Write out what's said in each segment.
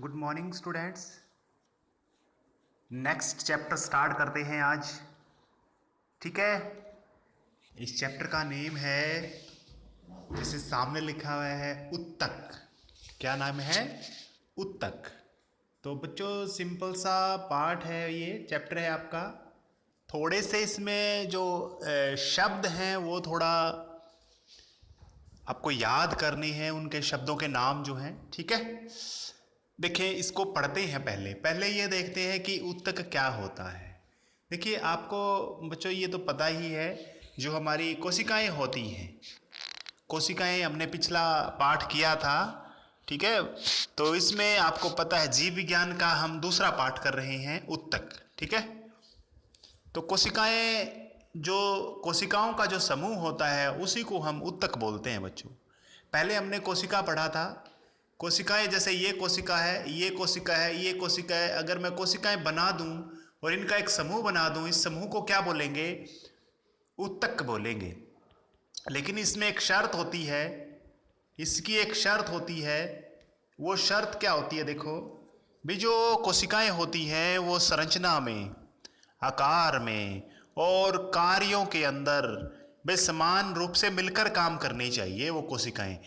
Good morning students. Next chapter start करते हैं आज। ठीक है, इस चैप्टर का नेम है, जैसे सामने लिखा हुआ है, उत्तक। क्या नाम है? उत्तक। तो बच्चों सिंपल सा पार्ट है, ये चैप्टर है आपका। थोड़े से इसमें जो शब्द हैं वो थोड़ा आपको याद करने हैं, उनके शब्दों के नाम जो हैं। ठीक है, देखिए इसको पढ़ते हैं। पहले ये देखते हैं कि उत्तक क्या होता है। देखिए आपको बच्चों ये तो पता ही है, जो हमारी कोशिकाएं होती हैं, कोशिकाएं हमने पिछला पाठ किया था। ठीक है, तो इसमें आपको पता है जीव विज्ञान का हम दूसरा पाठ कर रहे हैं, उत्तक। ठीक है, तो कोशिकाओं का जो समूह होता है उसी को हम उत्तक बोलते हैं बच्चों। पहले हमने कोशिका पढ़ा था। कोशिकाएं जैसे ये कोशिका है, ये कोशिका है, ये कोशिका है। अगर मैं कोशिकाएं बना दूं और इनका एक समूह बना दूं, इस समूह को क्या बोलेंगे? उत्तक बोलेंगे। लेकिन इसमें एक शर्त होती है, इसकी एक शर्त होती है। वो शर्त क्या होती है? देखो भी, जो कोशिकाएं होती हैं वो संरचना में, आकार में और कार्यों के अंदर वे समान रूप से मिलकर काम करनी चाहिए वो कोशिकाएं।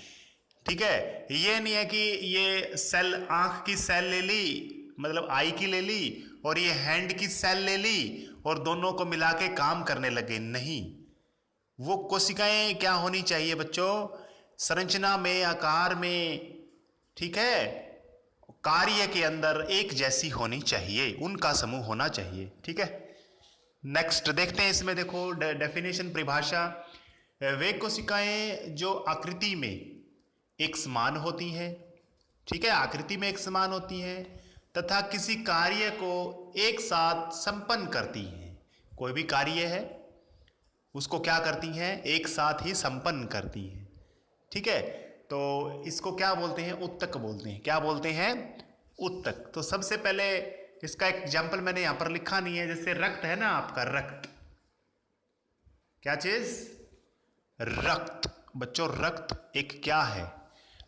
ठीक है, ये नहीं है कि ये सेल, आंख की सेल ले ली, मतलब आई की ले ली, और ये हैंड की सेल ले ली और दोनों को मिला के काम करने लगे। नहीं, वो कोशिकाएं क्या होनी चाहिए बच्चों? संरचना में, आकार में, ठीक है, कार्य के अंदर एक जैसी होनी चाहिए, उनका समूह होना चाहिए। ठीक है, नेक्स्ट देखते हैं। इसमें देखो डेफिनेशन, परिभाषा। वे कोशिकाएं जो आकृति में एक समान होती हैं, ठीक है, आकृति में एक समान होती हैं, तथा किसी कार्य को एक साथ संपन्न करती हैं। कोई भी कार्य है उसको क्या करती हैं? एक साथ ही संपन्न करती हैं। ठीक है, तो इसको क्या बोलते हैं? उत्तक बोलते हैं। क्या बोलते हैं? उत्तक। तो सबसे पहले इसका एक एग्जाम्पल मैंने यहां पर लिखा नहीं है, जैसे रक्त है ना आपका, रक्त। क्या चीज? रक्त। बच्चों रक्त एक क्या है?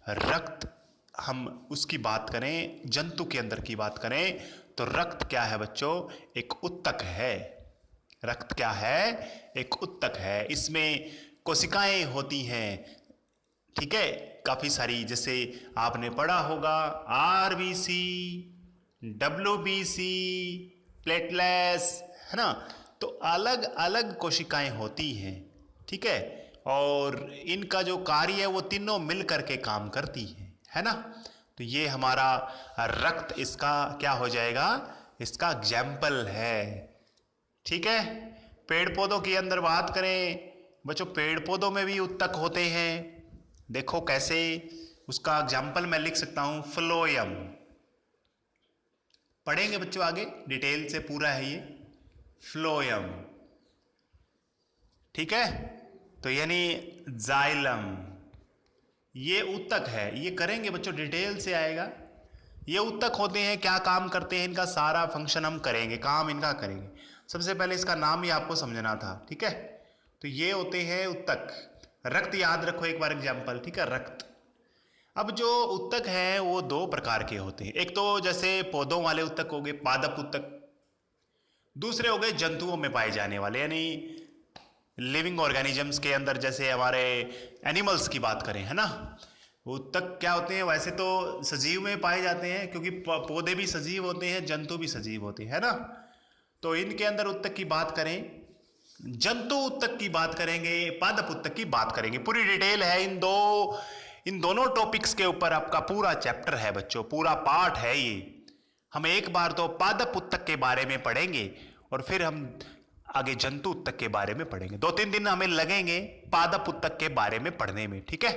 रक्त, हम उसकी बात करें, जंतु के अंदर की बात करें, तो रक्त क्या है बच्चों? एक उत्तक है। रक्त क्या है? एक उत्तक है। इसमें कोशिकाएं होती हैं, ठीक है, काफी सारी। जैसे आपने पढ़ा होगा आरबीसी, डब्ल्यूबीसी, प्लेटलेट्स, है ना। तो अलग अलग कोशिकाएं होती हैं, ठीक है, और इनका जो कार्य है वो तीनों मिल करके काम करती है ना। तो ये हमारा रक्त इसका क्या हो जाएगा? इसका एग्जाम्पल है। ठीक है, पेड़ पौधों के अंदर बात करें बच्चों, पेड़ पौधों में भी उत्तक होते हैं। देखो कैसे, उसका एग्जाम्पल मैं लिख सकता हूं, फ्लोएम। पढ़ेंगे बच्चों आगे, डिटेल से पूरा है ये, फ्लोएम। ठीक है, तो यानी जाइलम, ये उत्तक है। ये करेंगे बच्चों, डिटेल से आएगा। ये उत्तक होते हैं, क्या काम करते हैं, इनका सारा फंक्शन हम करेंगे, काम इनका करेंगे। सबसे पहले इसका नाम ही आपको समझना था। ठीक है, तो ये होते हैं उत्तक। रक्त याद रखो एक बार एग्जाम्पल, ठीक है, रक्त। अब जो उत्तक है वो दो प्रकार के होते हैं। एक तो जैसे पौधों वाले उत्तक हो गए, पादप उत्तक। दूसरे हो गए जंतुओं में पाए जाने वाले, यानी लिविंग ऑर्गेनिजम्स के अंदर, जैसे हमारे एनिमल्स की बात करें, है ना। उत्तक क्या होते हैं? वैसे तो सजीव में पाए जाते हैं, क्योंकि पौधे भी सजीव होते हैं, जंतु भी सजीव होते हैं, है ना। तो इनके अंदर उत्तक की बात करें, जंतु उत्तक की बात करेंगे, पादप उत्तक की बात करेंगे। पूरी डिटेल है इन दोनों टॉपिक्स के ऊपर आपका पूरा चैप्टर है बच्चों, पूरा पाठ है ये। हम एक बार तो पादप उत्तक के बारे में पढ़ेंगे और फिर हम आगे जंतु उत्तक के बारे में पढ़ेंगे। 2-3 दिन हमें लगेंगे पादप उत्तक के बारे में पढ़ने में। ठीक है,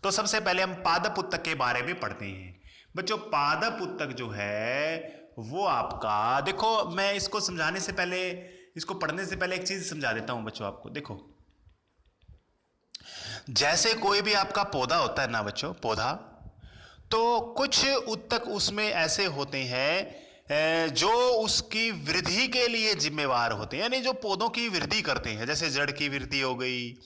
तो सबसे पहले हम पादप उत्तक के बारे में पढ़ते हैं बच्चों। पादप उत्तक जो है वो आपका, देखो मैं इसको समझाने से पहले, इसको पढ़ने से पहले एक चीज समझा देता हूं बच्चों आपको। देखो, जैसे कोई भी आपका पौधा होता है ना बच्चों, पौधा, तो कुछ उत्तक उसमें ऐसे होते हैं जो उसकी वृद्धि के लिए जिम्मेवार होते हैं, यानी जो पौधों की वृद्धि करते हैं। जैसे जड़ की वृद्धि हो गई,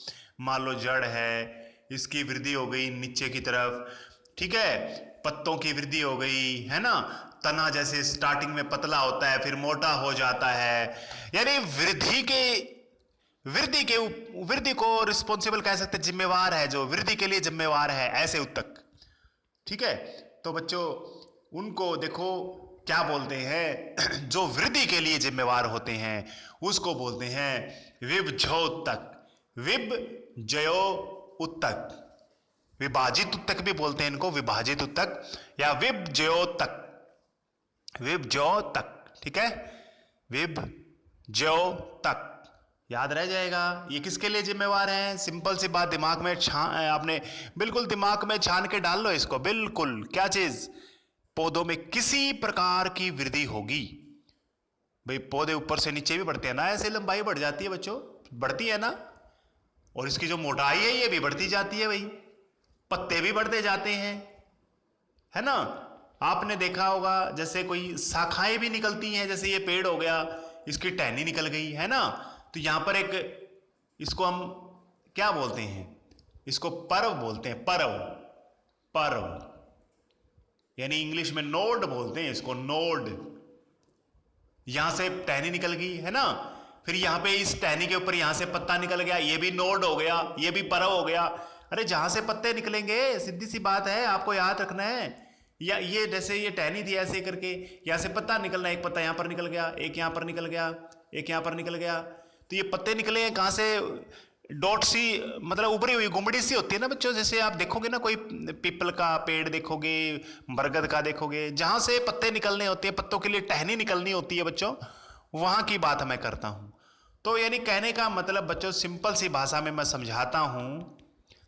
मान लो जड़ है, इसकी वृद्धि हो गई नीचे की तरफ, ठीक है, पत्तों की वृद्धि हो गई, है ना। तना जैसे स्टार्टिंग में पतला होता है, फिर मोटा हो जाता है, यानी वृद्धि को रिस्पॉन्सिबल कह सकते हैं, जिम्मेवार है, जो वृद्धि के लिए जिम्मेवार है, ऐसे उत्तक। ठीक है, तो बच्चों उनको देखो क्या बोलते हैं, जो वृद्धि के लिए जिम्मेवार होते हैं उसको बोलते हैं विभज्योतक। विभज्यो उत्तक, विभाजित उत्तक भी बोलते हैं इनको, विभाजित उत्तक या विभज्योतक, विभज्योतक। ठीक है, विभज्योतक याद रह जाएगा। ये किसके लिए जिम्मेवार है? सिंपल सी बात, दिमाग में आपने बिल्कुल दिमाग में छान के डाल लो इसको, बिल्कुल। क्या चीज? पौधों में किसी प्रकार की वृद्धि होगी। भाई पौधे ऊपर से नीचे भी बढ़ते हैं ना, ऐसे लंबाई बढ़ जाती है बच्चों, बढ़ती है ना, और इसकी जो मोटाई है ये भी बढ़ती जाती है, भाई पत्ते भी बढ़ते जाते हैं, है ना। आपने देखा होगा जैसे कोई शाखाएं भी निकलती हैं, जैसे ये पेड़ हो गया, इसकी टहनी निकल गई, है ना, तो यहां पर एक, इसको हम क्या बोलते हैं? इसको पर्व बोलते हैं, पर्व, पर्व, यानी इंग्लिश में नोड बोलते हैं इसको, नोड। यहां से टहनी निकल गई, है ना, फिर यहां पे इस टहनी के ऊपर यहां से पत्ता निकल गया, ये भी नोड हो गया, ये भी पर्व हो गया। अरे जहां से पत्ते निकलेंगे, सीधी सी बात है, आपको याद रखना है। या ये जैसे ये टहनी थी, ऐसे करके यहां से पत्ता निकलना, एक पत्ता यहां पर निकल गया, एक यहां पर निकल गया, एक यहां पर निकल गया, तो ये पत्ते निकले कहां से? डॉट सी, मतलब उभरी हुई गुमड़ी सी होती है ना बच्चों, जैसे आप देखोगे ना कोई पीपल का पेड़ देखोगे, बरगद का देखोगे, जहां से पत्ते निकलने होते हैं, पत्तों के लिए टहनी निकलनी होती है बच्चों, वहां की बात मैं करता हूं। तो यानी कहने का मतलब बच्चों, सिंपल सी भाषा में मैं समझाता हूं,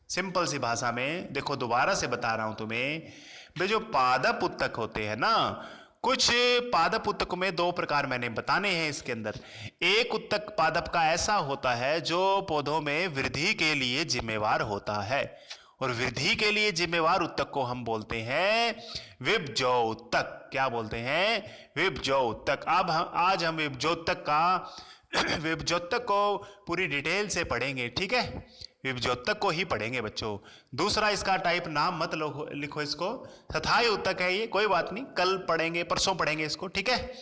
सिंपल सी भाषा में देखो, दोबारा से बता रहा हूं तुम्हें। वे जो पादप उत्तक होते हैं ना, कुछ पादप उत्तक में दो प्रकार मैंने बताने हैं इसके अंदर। एक उत्तक पादप का ऐसा होता है जो पौधों में वृद्धि के लिए जिम्मेवार होता है, और वृद्धि के लिए जिम्मेवार उत्तक को हम बोलते हैं विभज्यो उत्तक। क्या बोलते हैं? विभज्यो उत्तक। अब आज हम विभज्योतक का विभज्योतक को पूरी डिटेल से पढ़ेंगे, ठीक है, विभज्योतक को ही पढ़ेंगे बच्चों। दूसरा इसका टाइप नाम मत लिखो इसको, स्थायी उत्तक है ये, कोई बात नहीं, कल पढ़ेंगे, परसों पढ़ेंगे इसको, ठीक है।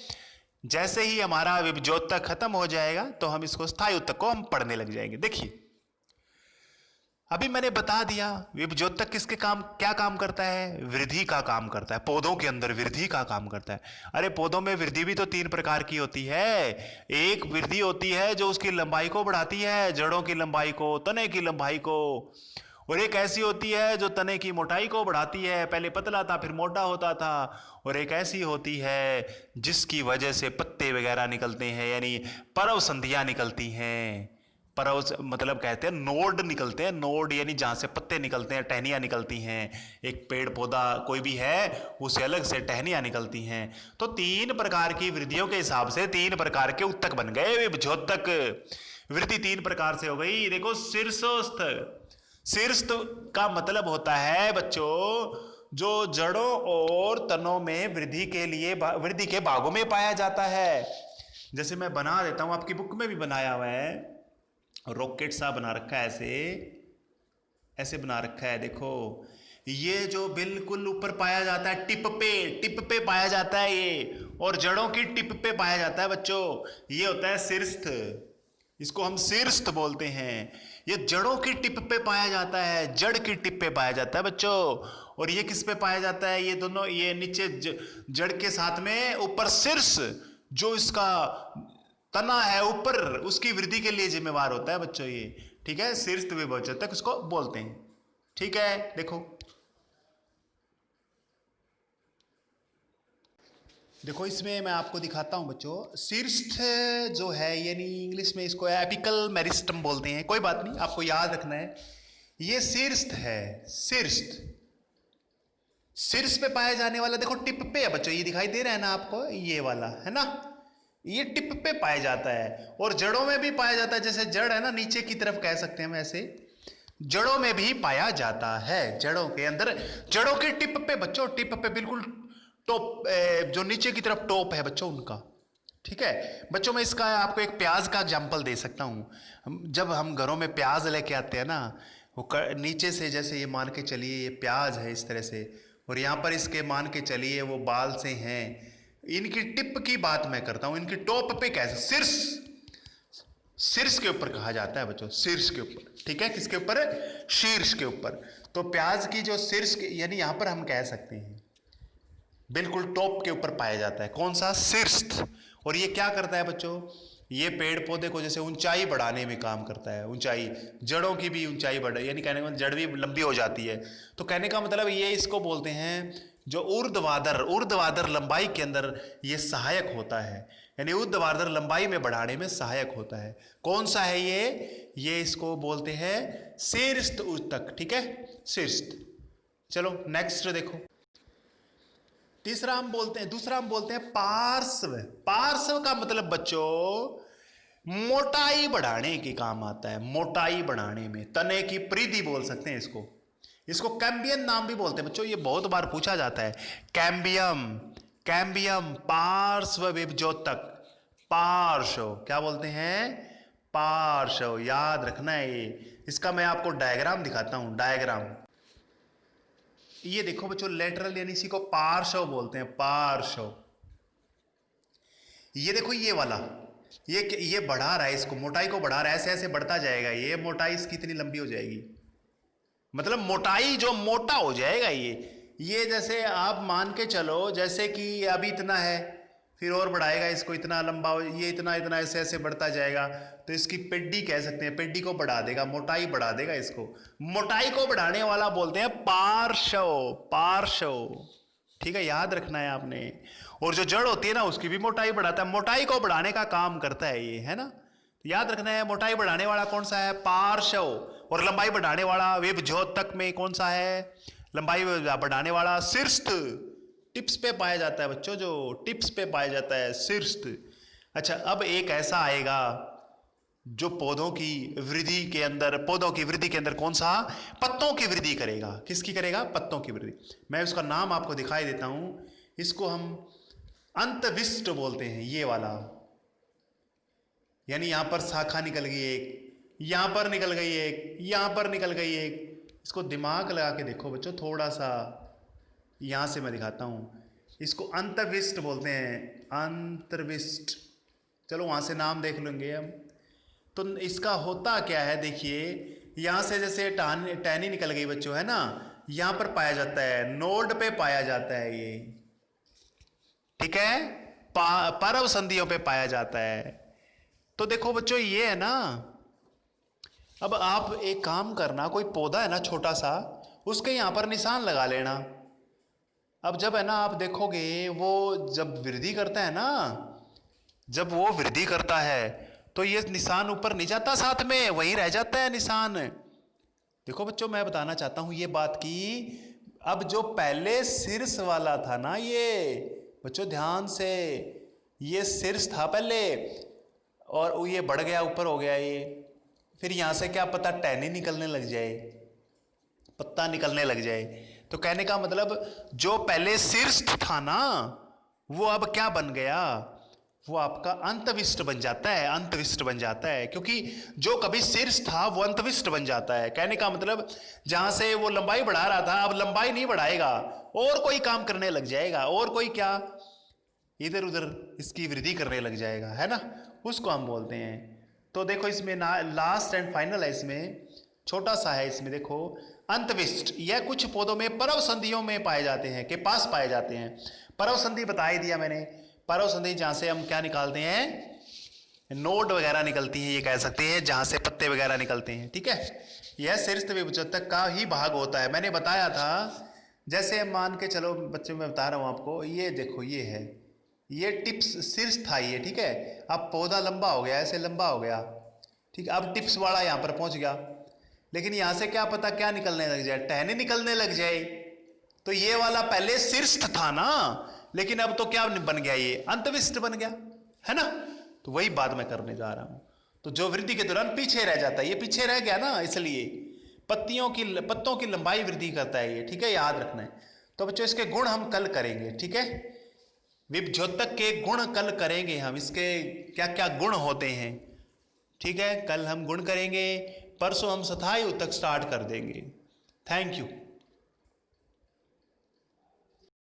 जैसे ही हमारा विभज्योतक खत्म हो जाएगा तो हम इसको स्थायी उत्तक को हम पढ़ने लग जाएंगे। देखिए अभी मैंने बता दिया विभज्योतक किसके काम, क्या काम करता है? वृद्धि का काम करता है, पौधों के अंदर वृद्धि का काम करता है। अरे पौधों में वृद्धि भी तो तीन प्रकार की होती है। एक वृद्धि होती है जो उसकी लंबाई को बढ़ाती है, जड़ों की लंबाई को, तने की लंबाई को, और एक ऐसी होती है जो तने की मोटाई को बढ़ाती है, पहले पतला था फिर मोटा होता था, और एक ऐसी होती है जिसकी वजह से पत्ते वगैरह निकलते हैं, यानी पर्व संधियां निकलती हैं। परव मतलब कहते हैं नोड निकलते हैं, नोड यानी जहां से पत्ते निकलते हैं, टहनियां निकलती हैं। एक पेड़ पौधा कोई भी है उसे अलग से टहनियां निकलती हैं। तो तीन प्रकार की वृद्धियों के हिसाब से तीन प्रकार के उत्तक बन गए विभज्योतक। वृद्धि तीन प्रकार से हो गई। देखो शीर्षस्थ, शीर्ष का मतलब होता है बच्चों जो जड़ों और तनों में वृद्धि के लिए वृद्धि के भागों में पाया जाता है। जैसे मैं बना देता हूं, आपकी बुक में भी बनाया हुआ है, रॉकेट सा बना रखा है, ऐसे ऐसे बना रखा है। देखो ये जो बिल्कुल ऊपर पाया जाता है, टिप पे पाया जाता है ये, और जड़ों की टिप पे पाया जाता है बच्चों, ये होता है शीर्ष। इसको हम शीर्ष बोलते हैं। ये जड़ों की टिप पे पाया जाता है, जड़ की टिप पे पाया जाता है बच्चों। और ये किस पे पाया जाता है? ये दोनों, ये नीचे जड़ के साथ में ऊपर शीर्ष जो इसका तना है ऊपर, उसकी वृद्धि के लिए जिम्मेवार होता है बच्चों ये, ठीक है। शीर्ष विभज्योतक उसको बोलते हैं, ठीक है। देखो इसमें मैं आपको दिखाता हूं बच्चों, शीर्ष जो है यानी इंग्लिश में इसको एपिकल मेरिस्टम बोलते हैं, कोई बात नहीं, आपको याद रखना है। ये शीर्ष है, शीर्ष पे पाया जाने वाला, देखो टिप पे है बच्चों, ये दिखाई दे रहा है ना आपको, ये वाला है ना, ये टिप पे पाया जाता है। और जड़ों में भी पाया जाता है, जैसे जड़ है ना नीचे की तरफ कह सकते हैं, वैसे जड़ों में भी पाया जाता है। जड़ों के अंदर, जड़ों के टिप पे बच्चों, टिप पे बिल्कुल टॉप, जो नीचे की तरफ टॉप है बच्चों उनका, ठीक है। बच्चों मैं इसका आपको एक प्याज का एग्जाम्पल दे सकता हूं। जब हम घरों में प्याज लेके आते हैं ना, वो नीचे से, जैसे ये मान के चलिए ये प्याज है, इस तरह से और यहाँ पर इसके मान के चलिए वो बाल से हैं। इनकी टिप की बात मैं करता हूँ, इनकी टॉप पे कैसे, शीर्ष, शीर्ष के ऊपर कहा जाता है बच्चों, शीर्ष के ऊपर, ठीक है, किसके ऊपर, शीर्ष के ऊपर। तो प्याज की जो शीर्ष के, यानी यहां पर हम कह सकते हैं बिल्कुल टॉप के ऊपर पाया जाता है, कौन सा, शीर्ष। और ये क्या करता है बच्चों, ये पेड़ पौधे को जैसे ऊंचाई बढ़ाने में काम करता है, ऊंचाई, जड़ों की भी ऊंचाई बढ़, यानी कहने का जड़ भी लंबी हो जाती है। तो कहने का मतलब ये इसको बोलते हैं जो ऊर्ध्वाधर लंबाई के अंदर ये सहायक होता है, यानी ऊर्ध्वाधर लंबाई में बढ़ाने में सहायक होता है। कौन सा है ये इसको बोलते हैं शीर्ष ऊतक, ठीक है, शीर्ष। चलो नेक्स्ट देखो, दूसरा हम बोलते हैं पार्श्व। पार्श्व का मतलब बच्चों मोटाई बढ़ाने के काम आता है, मोटाई बढ़ाने में, तने की परिधि बोल सकते हैं इसको कैम्बियम नाम भी बोलते हैं बच्चों, ये बहुत बार पूछा जाता है। कैम्बियम पार्श्व विभजोतक, पार्श्व क्या बोलते हैं, पार्श्व, याद रखना है ये। इसका मैं आपको डायग्राम दिखाता हूं, डायग्राम। ये देखो बच्चों लेटरल, यानी इसी को पार्श्व बोलते हैं, पार्श्व। ये देखो ये वाला, ये बढ़ा रहा है, इसको मोटाई को बढ़ा रहा है, ऐसे ऐसे बढ़ता जाएगा, ये मोटाई इसकी इतनी लंबी हो जाएगी, मतलब मोटाई जो मोटा हो जाएगा ये जैसे आप मान के चलो जैसे कि अभी इतना है, फिर और बढ़ाएगा इसको, इतना लंबा हो, ये इतना इतना ऐसे ऐसे बढ़ता जाएगा। तो इसकी पेड्डी कह सकते हैं, पेड्डी को बढ़ा देगा, मोटाई बढ़ा देगा इसको। मोटाई को बढ़ाने वाला बोलते हैं पार्श्व, पार्श्व, ठीक है, याद रखना है आपने। और जो जड़ होती है ना उसकी भी मोटाई बढ़ाता है, मोटाई को बढ़ाने का काम करता है ये, है ना, याद रखना है। मोटाई बढ़ाने वाला कौन सा है, पार्श्व। और लंबाई बढ़ाने वाला विभजोतक में कौन सा है, लंबाई बढ़ाने वाला शीर्ष, टिप्स पे पाया जाता है बच्चों, जो टिप्स पे पाया जाता है, शीर्ष। अच्छा, अब एक ऐसा आएगा जो पौधों की वृद्धि के अंदर कौन सा, पत्तों की वृद्धि करेगा। किसकी करेगा, पत्तों की वृद्धि। मैं उसका नाम आपको दिखाई देता हूं, इसको हम अंतविष्ट बोलते हैं, ये वाला, यानी यहां पर शाखा निकल गई एक, यहां पर निकल गई एक, यहां पर निकल गई एक। इसको दिमाग लगा के देखो बच्चों थोड़ा सा, यहां से मैं दिखाता हूं, इसको अंतविष्ट बोलते हैं, अंतर्विष्ट। चलो वहां से नाम देख लेंगे हम। तो इसका होता क्या है, देखिए यहां से जैसे टहनी निकल गई बच्चों, है ना, यहां पर पाया जाता है, नोड पे पाया जाता है ये, ठीक है, परव संधियों पे पाया जाता है। तो देखो बच्चों ये है ना, अब आप एक काम करना, कोई पौधा है ना छोटा सा, उसके यहां पर निशान लगा लेना। अब जब है ना आप देखोगे वो जब वृद्धि करता है ना, जब वो वृद्धि करता है तो ये निशान ऊपर नहीं जाता, साथ में वहीं रह जाता है निशान। देखो बच्चों मैं बताना चाहता हूं ये बात की, अब जो पहले शीर्ष वाला था ना, ये बच्चों ध्यान से, ये शीर्ष था पहले और ये बढ़ गया, ऊपर हो गया ये, फिर यहां से क्या पता टहनी निकलने लग जाए, पत्ता निकलने लग जाए। तो कहने का मतलब जो पहले शीर्ष था ना, वो अब क्या बन गया, वो आपका अंतविष्ट बन जाता है, अंतविष्ट बन जाता है, क्योंकि जो कभी शीर्ष था वो अंतविष्ट बन जाता है। कहने का मतलब जहां से वो लंबाई बढ़ा रहा था, अब लंबाई नहीं बढ़ाएगा, और कोई काम करने लग जाएगा, और कोई क्या, इधर उधर इसकी वृद्धि करने लग जाएगा, है ना, उसको हम बोलते हैं। तो देखो इसमें लास्ट एंड फाइनल है, इसमें छोटा सा है, इसमें देखो अंतविष्ट। यह कुछ पौधों में परव संधियों में पाए जाते हैं, के पास पाए जाते हैं। परव संधि बता ही दिया मैंने, परव संधि जहां से हम क्या निकालते हैं, नोड वगैरह निकलती है, ये कह सकते हैं, जहां से पत्ते वगैरह निकलते हैं, ठीक है। यह शीर्ष विभजोतक का ही भाग होता है। मैंने बताया था, जैसे मान के चलो बच्चों में बता रहा हूं आपको, ये देखो ये है, ये टिप्स शीर्ष था ये, ठीक है। अब पौधा लंबा हो गया, ऐसे लंबा हो गया, ठीक है, अब टिप्स वाला यहां पर पहुंच गया, लेकिन यहां से क्या पता क्या निकलने लग जाए, टहनी निकलने लग जाए। तो ये वाला पहले शीर्ष था ना, लेकिन अब तो क्या बन गया, ये अंतविष्ट बन गया, है ना। तो वही बात मैं करने जा रहा हूं। तो जो वृद्धि के दौरान पीछे रह जाता है, ये पीछे रह गया ना, इसलिए पत्तों की लंबाई वृद्धि करता है ये, ठीक है, याद रखना है। तो बच्चों इसके गुण हम कल करेंगे, ठीक है, विभजोतक के गुण कल करेंगे हम, इसके क्या क्या गुण होते हैं, ठीक है, कल हम गुण करेंगे, परसों हम स्थायी ऊतक स्टार्ट कर देंगे। Thank you.